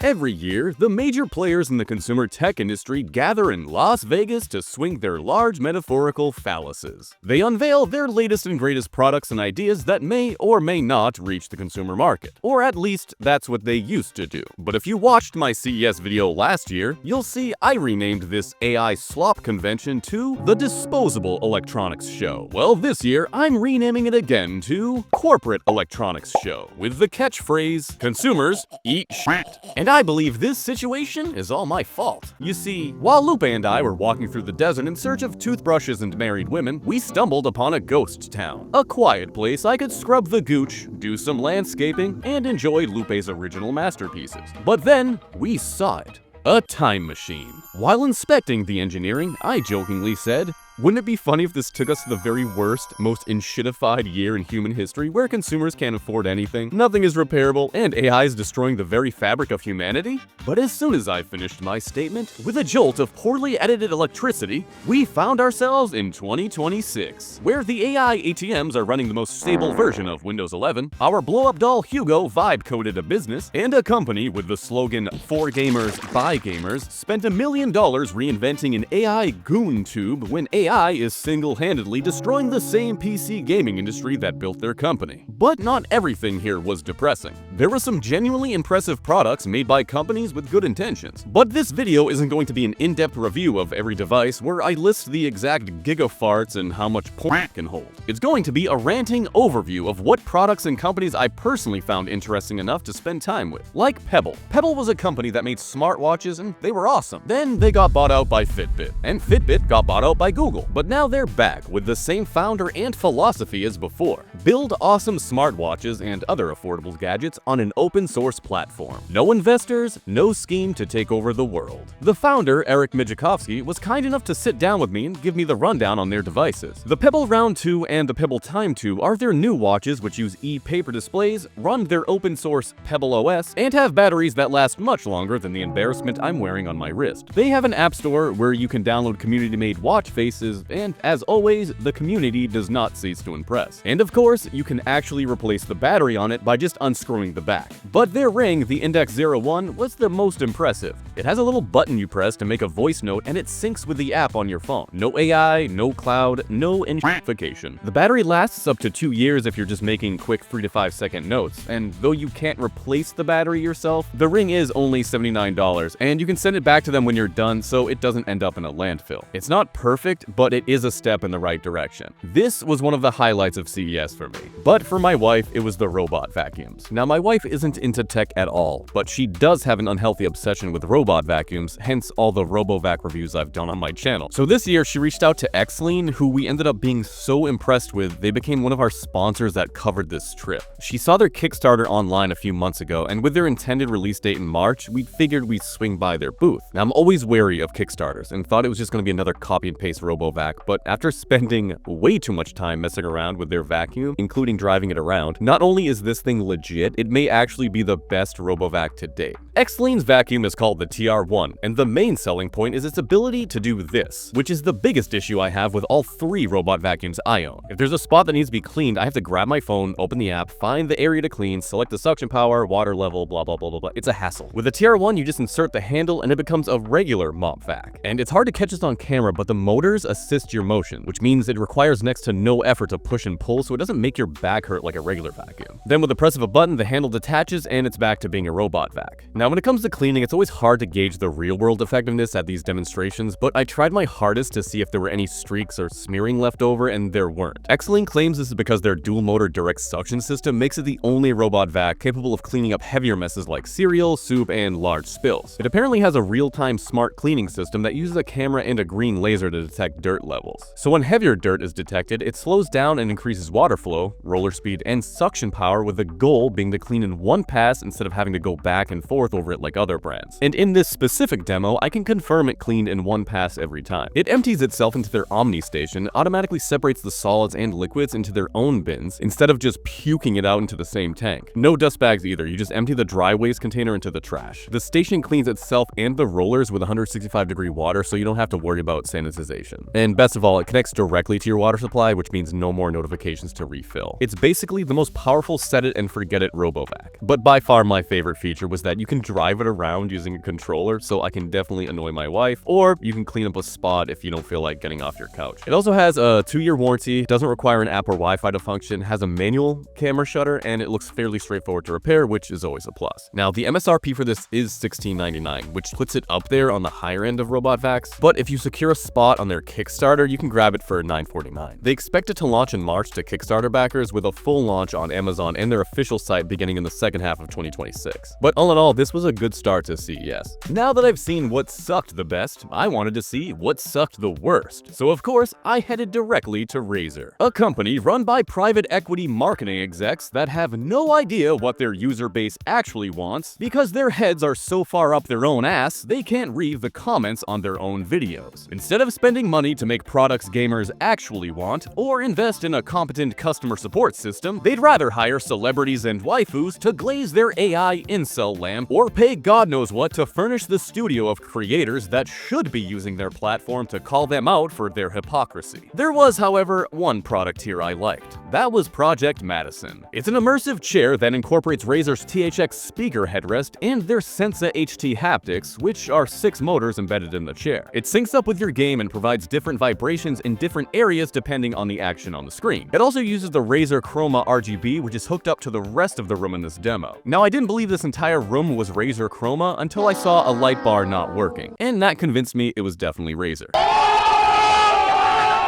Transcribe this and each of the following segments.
Every year, the major players in the consumer tech industry gather in Las Vegas to swing their large metaphorical phalluses. They unveil their latest and greatest products and ideas that may or may not reach the consumer market. Or at least, that's what they used to do. But if you watched my CES video last year, you'll see I renamed this AI slop convention to the Disposable Electronics Show. Well, this year, I'm renaming it again to Corporate Electronics Show, with the catchphrase, consumers eat shit. And I believe this situation is all my fault. You see, while Lupe and I were walking through the desert in search of toothbrushes and married women, we stumbled upon a ghost town. A quiet place I could scrub the gooch, do some landscaping, and enjoy Lupe's original masterpieces. But then, we saw it. A time machine. While inspecting the engineering, I jokingly said, wouldn't it be funny if this took us to the very worst, most enshittified year in human history where consumers can't afford anything, nothing is repairable, and AI is destroying the very fabric of humanity? But as soon as I finished my statement, with a jolt of poorly edited electricity, we found ourselves in 2026, where the AI ATMs are running the most stable version of Windows 11, our blow-up doll Hugo vibe-coded a business, and a company with the slogan, "For gamers, by gamers," spent $1 million reinventing an AI goon tube when AI is single-handedly destroying the same PC gaming industry that built their company. But not everything here was depressing. There were some genuinely impressive products made by companies with good intentions. But this video isn't going to be an in-depth review of every device where I list the exact gigafarts and how much porn it can hold. It's going to be a ranting overview of what products and companies I personally found interesting enough to spend time with. Like Pebble. Pebble was a company that made smartwatches and they were awesome. Then they got bought out by Fitbit, and Fitbit got bought out by Google. But now they're back with the same founder and philosophy as before. Build awesome smartwatches and other affordable gadgets on an open source platform. No investors, no scheme to take over the world. The founder, Eric Mijakovsky, was kind enough to sit down with me and give me the rundown on their devices. The Pebble Round 2 and the Pebble Time 2 are their new watches which use e-paper displays, run their open source Pebble OS, and have batteries that last much longer than the embarrassment I'm wearing on my wrist. They have an app store where you can download community-made watch faces, and as always, the community does not cease to impress. And of course, you can actually replace the battery on it by just unscrewing the back. But their ring, the Index 01, was the most impressive. It has a little button you press to make a voice note and it syncs with the app on your phone. No AI, no cloud, no notification. The battery lasts up to 2 years if you're just making quick 3 to 5 second notes, and though you can't replace the battery yourself, the ring is only $79 and you can send it back to them when you're done so it doesn't end up in a landfill. It's not perfect, but it is a step in the right direction. This was one of the highlights of CES for me. But for my wife, it was the robot vacuums. Now, my wife isn't into tech at all, but she does have an unhealthy obsession with robot vacuums, hence all the RoboVac reviews I've done on my channel. So this year, she reached out to XLean, who we ended up being so impressed with, they became one of our sponsors that covered this trip. She saw their Kickstarter online a few months ago, and with their intended release date in March, we figured we'd swing by their booth. Now, I'm always wary of Kickstarters, and thought it was just going to be another copy and paste RoboVac, but after spending way too much time messing around with their vacuum, including driving it around, not only is this thing legit, it may actually be the best RoboVac to date. XLean's vacuum is called the TR1, and the main selling point is its ability to do this, which is the biggest issue I have with all 3 robot vacuums I own. If there's a spot that needs to be cleaned, I have to grab my phone, open the app, find the area to clean, select the suction power, water level, blah blah blah blah blah. It's a hassle. With the TR1, you just insert the handle and it becomes a regular mop vac. And it's hard to catch this on camera, but the motors assist your motion, which means it requires next to no effort to push and pull, so it doesn't make your back hurt like a regular vacuum. Then with the press of a button, the handle detaches and it's back to being a robot vac. Now, when it comes to cleaning, it's always hard to gauge the real-world effectiveness at these demonstrations, but I tried my hardest to see if there were any streaks or smearing left over, and there weren't. XLean claims this is because their dual-motor direct suction system makes it the only robot vac capable of cleaning up heavier messes like cereal, soup, and large spills. It apparently has a real-time smart cleaning system that uses a camera and a green laser to detect dirt levels. So when heavier dirt is detected, it slows down and increases water flow, roller speed, and suction power, with the goal being to clean in one pass instead of having to go back and forth over it like other brands. And in this specific demo, I can confirm it cleaned in one pass every time. It empties itself into their Omni station, automatically separates the solids and liquids into their own bins, instead of just puking it out into the same tank. No dust bags either, you just empty the dry waste container into the trash. The station cleans itself and the rollers with 165-degree water, so you don't have to worry about sanitization. And best of all, it connects directly to your water supply, which means no more notifications to refill. It's basically the most powerful set it and forget it RoboVac. But by far my favorite feature was that you can can drive it around using a controller, so I can definitely annoy my wife, or you can clean up a spot if you don't feel like getting off your couch. It also has a 2-year warranty, doesn't require an app or Wi-Fi to function, has a manual camera shutter, and it looks fairly straightforward to repair, which is always a plus. Now, the MSRP for this is $16.99, which puts it up there on the higher end of robot vacs, but if you secure a spot on their Kickstarter, you can grab it for $9.49. They expect it to launch in March to Kickstarter backers, with a full launch on Amazon and their official site beginning in the second half of 2026. But all in all, this was a good start to CES. Now that I've seen what sucked the best, I wanted to see what sucked the worst. So of course, I headed directly to Razer, a company run by private equity marketing execs that have no idea what their user base actually wants because their heads are so far up their own ass they can't read the comments on their own videos. Instead of spending money to make products gamers actually want or invest in a competent customer support system, they'd rather hire celebrities and waifus to glaze their AI incel lamp or pay God knows what to furnish the studio of creators that should be using their platform to call them out for their hypocrisy. There was, however, one product here I liked. That was Project Madison. It's an immersive chair that incorporates Razer's THX speaker headrest and their Sensa HT haptics, which are 6 motors embedded in the chair. It syncs up with your game and provides different vibrations in different areas depending on the action on the screen. It also uses the Razer Chroma RGB, which is hooked up to the rest of the room in this demo. Now, I didn't believe this entire room was Razer Chroma until I saw a light bar not working, and that convinced me it was definitely Razer.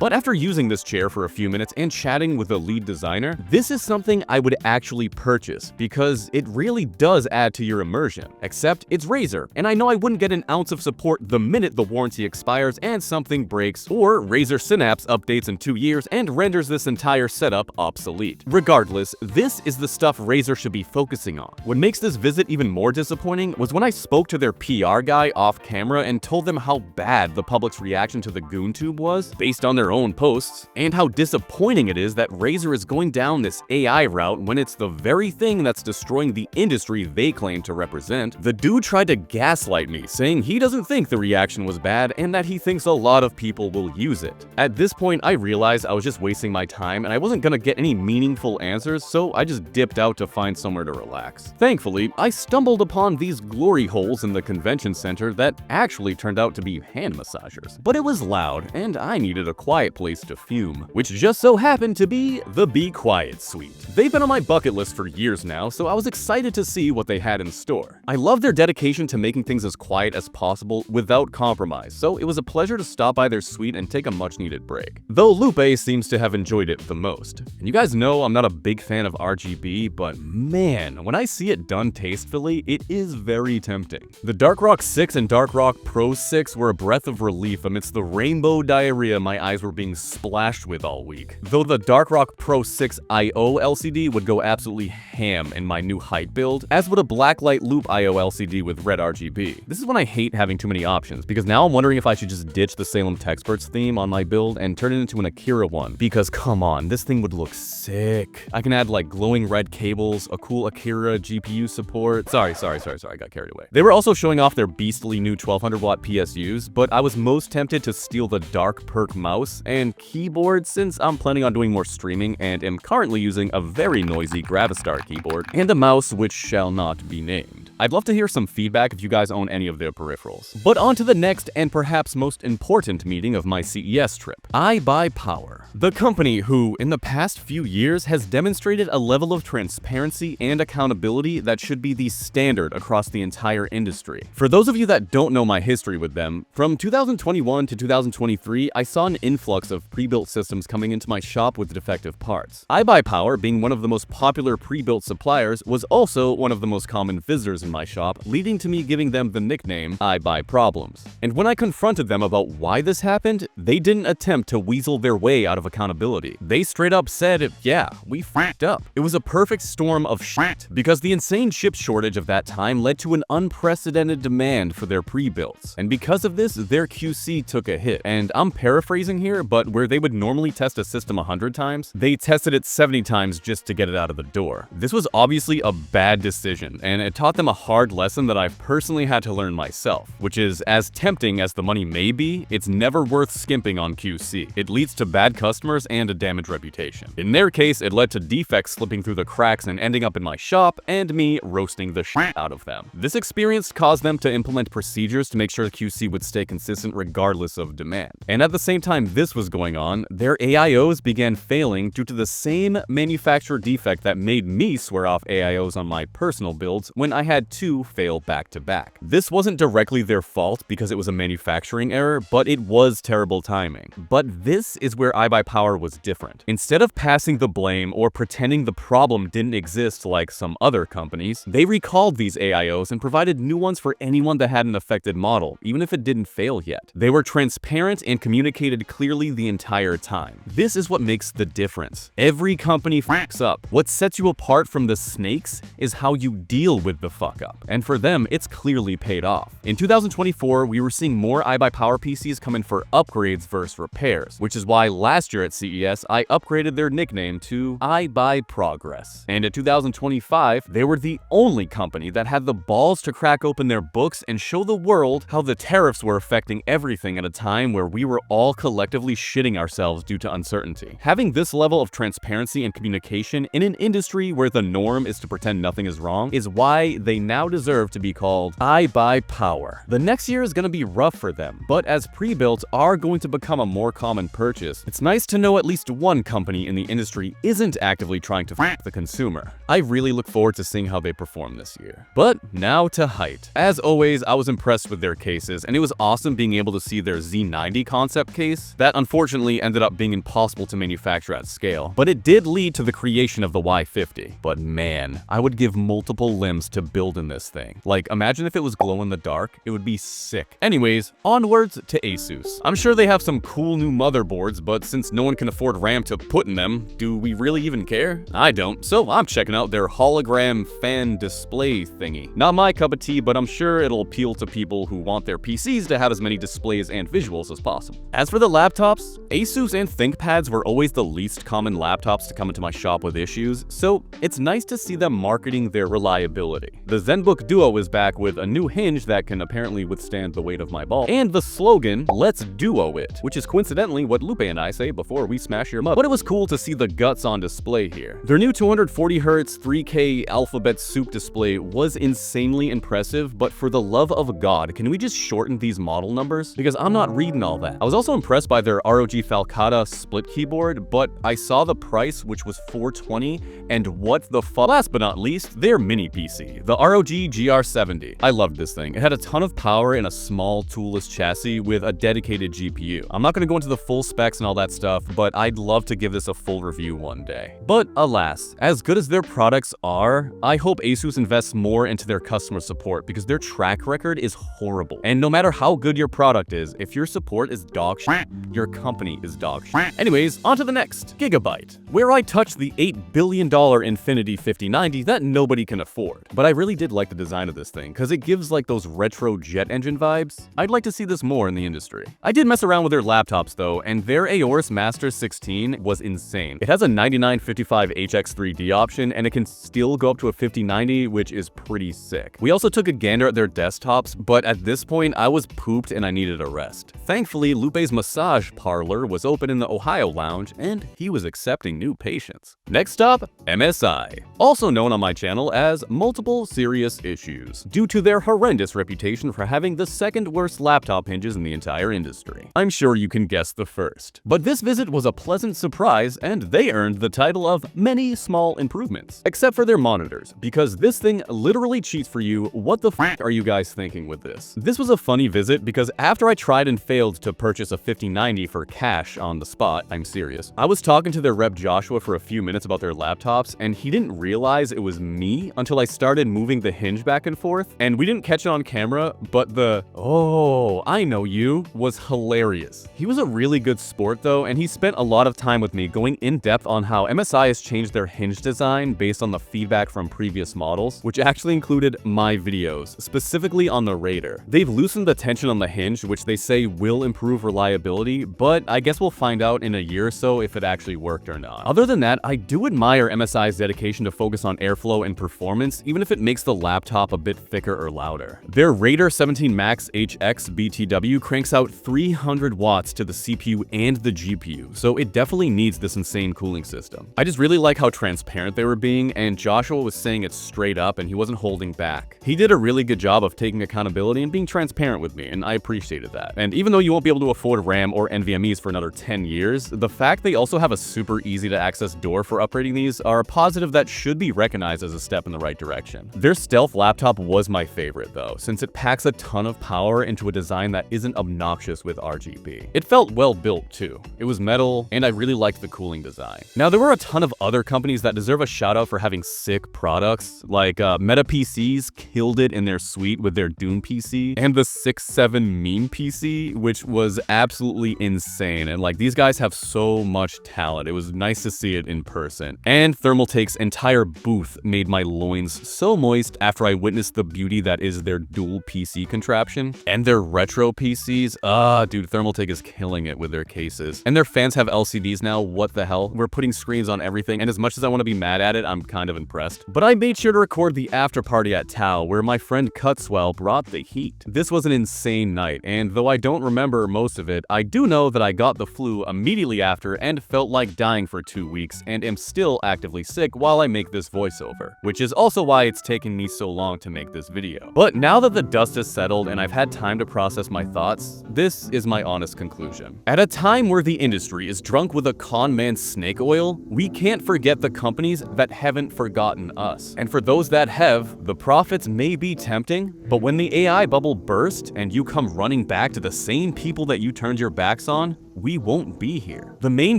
But after using this chair for a few minutes and chatting with the lead designer, this is something I would actually purchase because it really does add to your immersion. Except it's Razer, and I know I wouldn't get an ounce of support the minute the warranty expires and something breaks, or Razer Synapse updates in 2 years and renders this entire setup obsolete. Regardless, this is the stuff Razer should be focusing on. What makes this visit even more disappointing was when I spoke to their PR guy off camera and told them how bad the public's reaction to the GoonTube was, based on their own posts, and how disappointing it is that Razer is going down this AI route when it's the very thing that's destroying the industry they claim to represent. The dude tried to gaslight me, saying he doesn't think the reaction was bad and that he thinks a lot of people will use it. At this point, I realized I was just wasting my time and I wasn't gonna get any meaningful answers, so I just dipped out to find somewhere to relax. Thankfully, I stumbled upon these glory holes in the convention center that actually turned out to be hand massagers. But it was loud, and I needed a quiet place to fume, which just so happened to be the Be Quiet suite. They've been on my bucket list for years now, so I was excited to see what they had in store. I love their dedication to making things as quiet as possible without compromise, so it was a pleasure to stop by their suite and take a much-needed break. Though Lupe seems to have enjoyed it the most. And you guys know I'm not a big fan of RGB, but man, when I see it done tastefully, it is very tempting. The Darkrock 6 and Darkrock Pro 6 were a breath of relief amidst the rainbow diarrhea my eyes were being splashed with all week. Though the Darkrock Pro 6 I/O LCD would go absolutely ham in my new height build, as would a blacklight loop I/O LCD with red RGB. This is when I hate having too many options, because now I'm wondering if I should just ditch the Salem Texperts theme on my build and turn it into an Akira one, because come on, this thing would look sick. I can add like glowing red cables, a cool Akira GPU support. Sorry, I got carried away. They were also showing off their beastly new 1200 watt PSUs, but I was most tempted to steal the Dark Perk mouse and keyboard since I'm planning on doing more streaming and am currently using a very noisy Gravistar keyboard and a mouse which shall not be named. I'd love to hear some feedback if you guys own any of their peripherals. But on to the next and perhaps most important meeting of my CES trip, IbuyPower. The company who, in the past few years, has demonstrated a level of transparency and accountability that should be the standard across the entire industry. For those of you that don't know my history with them, from 2021 to 2023, I saw an influx of pre-built systems coming into my shop with defective parts. IbuyPower, being one of the most popular pre-built suppliers, was also one of the most common visitors in my shop, leading to me giving them the nickname I Buy Problems. And when I confronted them about why this happened, they didn't attempt to weasel their way out of accountability. They straight up said, yeah, we f***ed up. It was a perfect storm of shit, because the insane chip shortage of that time led to an unprecedented demand for their pre-builds. And because of this, their QC took a hit. And I'm paraphrasing here, but where they would normally test a system 100 times, they tested it 70 times just to get it out of the door. This was obviously a bad decision, and it taught them a hard lesson that I've personally had to learn myself, which is, as tempting as the money may be, it's never worth skimping on QC. It leads to bad customers and a damaged reputation. In their case, it led to defects slipping through the cracks and ending up in my shop, and me roasting the shit out of them. This experience caused them to implement procedures to make sure QC would stay consistent regardless of demand. And at the same time this was going on, their AIOs began failing due to the same manufacturer defect that made me swear off AIOs on my personal builds when I had 2 fail back to back. This wasn't directly their fault because it was a manufacturing error, but it was terrible timing. But this is where IbuyPower was different. Instead of passing the blame or pretending the problem didn't exist like some other companies, they recalled these AIOs and provided new ones for anyone that had an affected model, even if it didn't fail yet. They were transparent and communicated clearly the entire time. This is what makes the difference. Every company fucks up. What sets you apart from the snakes is how you deal with the fuck up. And for them, it's clearly paid off. In 2024, we were seeing more IbuyPower PCs come in for upgrades versus repairs, which is why last year at CES, I upgraded their nickname to IbuyProgress. And in 2025, they were the only company that had the balls to crack open their books and show the world how the tariffs were affecting everything at a time where we were all collectively shitting ourselves due to uncertainty. Having this level of transparency and communication in an industry where the norm is to pretend nothing is wrong is why they now deserve to be called IbuyPower. The next year is going to be rough for them, but as pre-builts are going to become a more common purchase, it's nice to know at least one company in the industry isn't actively trying to f*** the consumer. I really look forward to seeing how they perform this year. But now to height. As always, I was impressed with their cases, and it was awesome being able to see their Z90 concept case. That unfortunately ended up being impossible to manufacture at scale, but it did lead to the creation of the Y50. But man, I would give multiple limbs to build in this thing. Like, imagine if it was glow in the dark, it would be sick. Anyways, onwards to Asus. I'm sure they have some cool new motherboards, but since no one can afford RAM to put in them, do we really even care? I don't, so I'm checking out their hologram fan display thingy. Not my cup of tea, but I'm sure it'll appeal to people who want their PCs to have as many displays and visuals as possible. As for the laptops, Asus and ThinkPads were always the least common laptops to come into my shop with issues, so it's nice to see them marketing their reliability. The ZenBook Duo is back with a new hinge that can apparently withstand the weight of my ball, and the slogan, "Let's Duo it," which is coincidentally what Lupe and I say before we smash your mother. But it was cool to see the guts on display here. Their new 240Hz 3K alphabet soup display was insanely impressive, but for the love of God, can we just shorten these model numbers? Because I'm not reading all that. I was also impressed by their ROG Falcata split keyboard, but I saw the price, which was $420, and what the fuck? Last but not least, their mini PC, the ROG GR70. I loved this thing. It had a ton of power in a small toolless chassis with a dedicated GPU. I'm not going to go into the full specs and all that stuff, but I'd love to give this a full review one day. But alas, as good as their products are, I hope Asus invests more into their customer support because their track record is horrible. And no matter how good your product is, if your support is dog shit, your company is dog shit. Anyways, on to the next, Gigabyte, where I touched the $8 billion Infinity 5090 that nobody can afford. But I really did like the design of this thing because it gives like those retro jet engine vibes. I'd like to see this more in the industry. I did mess around with their laptops though, and their Aorus Master 16 was insane. It has a 9955 HX3D option, and it can still go up to a 5090, which is pretty sick. We also took a gander at their desktops, but at this point, I was pooped and I needed a rest. Thankfully, Lupe's massage parlor was open in the Ohio lounge, and he was accepting new patients. Next up, MSI, also known on my channel as Multiple Serious Issues, due to their horrendous reputation for having the second worst laptop hinges in the entire industry. I'm sure you can guess the first. But this visit was a pleasant surprise, and they earned the title of Many Small Improvements, except for their monitors, because this thing literally cheats for you. What the f are you guys thinking with this? This was a funny visit because after I tried and failed to purchase a 5090 for cash on the spot, I'm serious, I was talking to their rep Joshua for a few minutes about their laptops, and he didn't realize it was me until I started moving the hinge back and forth, and we didn't catch it on camera, but the "oh, I know you" was hilarious. He was a really good sport though, and he spent a lot of time with me going in depth on how MSI has changed their hinge design based on the feedback from previous models, which actually included my videos, specifically on the Raider. They've loosened the tension on the hinge, which they say will improve reliability, but I guess we'll find out in a year or so if it actually worked or not. Other than that, I do admire MSI's dedication to focus on airflow and performance, even if it makes the laptop a bit thicker or louder. Their Raider 17 Max HX BTW cranks out 300 watts to the CPU and the GPU, so it definitely needs this insane cooling system. I just really like how transparent they were being, and Joshua was saying it straight up and he wasn't holding back. He did a really good job of taking accountability and being transparent with me, and I appreciated that. And even though you won't be able to afford RAM or NVMe's for another 10 years, the fact they also have a super easy to access door for upgrading these are a positive that should be recognized as a step in the right direction. Their Stealth laptop was my favorite though, since it packs a ton of power into a design that isn't obnoxious with RGB. It felt well built too. It was metal, and I really liked the cooling design. Now, there were a ton of other companies that deserve a shout out for having sick products, like Meta PCs killed it in their suite with their Doom PC, and the 6.7 meme PC, which was absolutely insane. And like, these guys have so much talent. It was nice to see it in person. And Thermaltake's entire booth made my loins so moist after I witnessed the beauty that is their dual PC contraption. And their retro PCs, dude, Thermaltake is killing it with their cases. And their fans have LCDs now, what the hell? We're putting screens on everything, and as much as I want to be mad at it, I'm kind of impressed. But I made sure to record the after party at Tao, where my friend Cutswell brought the heat. This was an insane night, and though I don't remember most of it, I do know that I got the flu immediately after and felt like dying for 2 weeks, and am still actively sick while I make this voiceover, which is also why it's taken me so long to make this video. But now that the dust has settled and I've had time to process my thoughts, this is my honest conclusion. At a time where the industry is drunk with a con man's snake oil, we can't forget the companies that haven't forgotten us. And for those that have, the profits may be tempting, but when the AI bubble bursts and you come running back to the same people that you turned your backs on, we won't be here. The main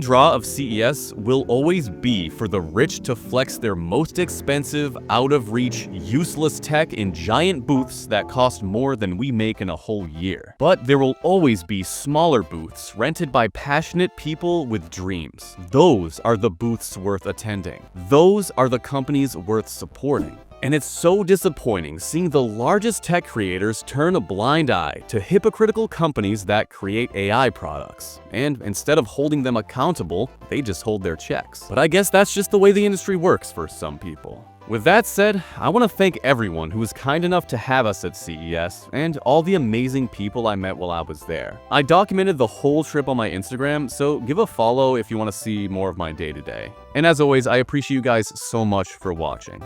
draw of CES will always be for the rich to flex their most expensive, out-of-reach, useless tech in giant booths that cost more than we make in a whole year. But there will always be smaller booths rented by passionate people with dreams. Those are the booths worth attending. Those are the companies worth supporting. And it's so disappointing seeing the largest tech creators turn a blind eye to hypocritical companies that create AI products. And instead of holding them accountable, they just hold their checks. But I guess that's just the way the industry works for some people. With that said, I want to thank everyone who was kind enough to have us at CES, and all the amazing people I met while I was there. I documented the whole trip on my Instagram, so give a follow if you want to see more of my day-to-day. And as always, I appreciate you guys so much for watching.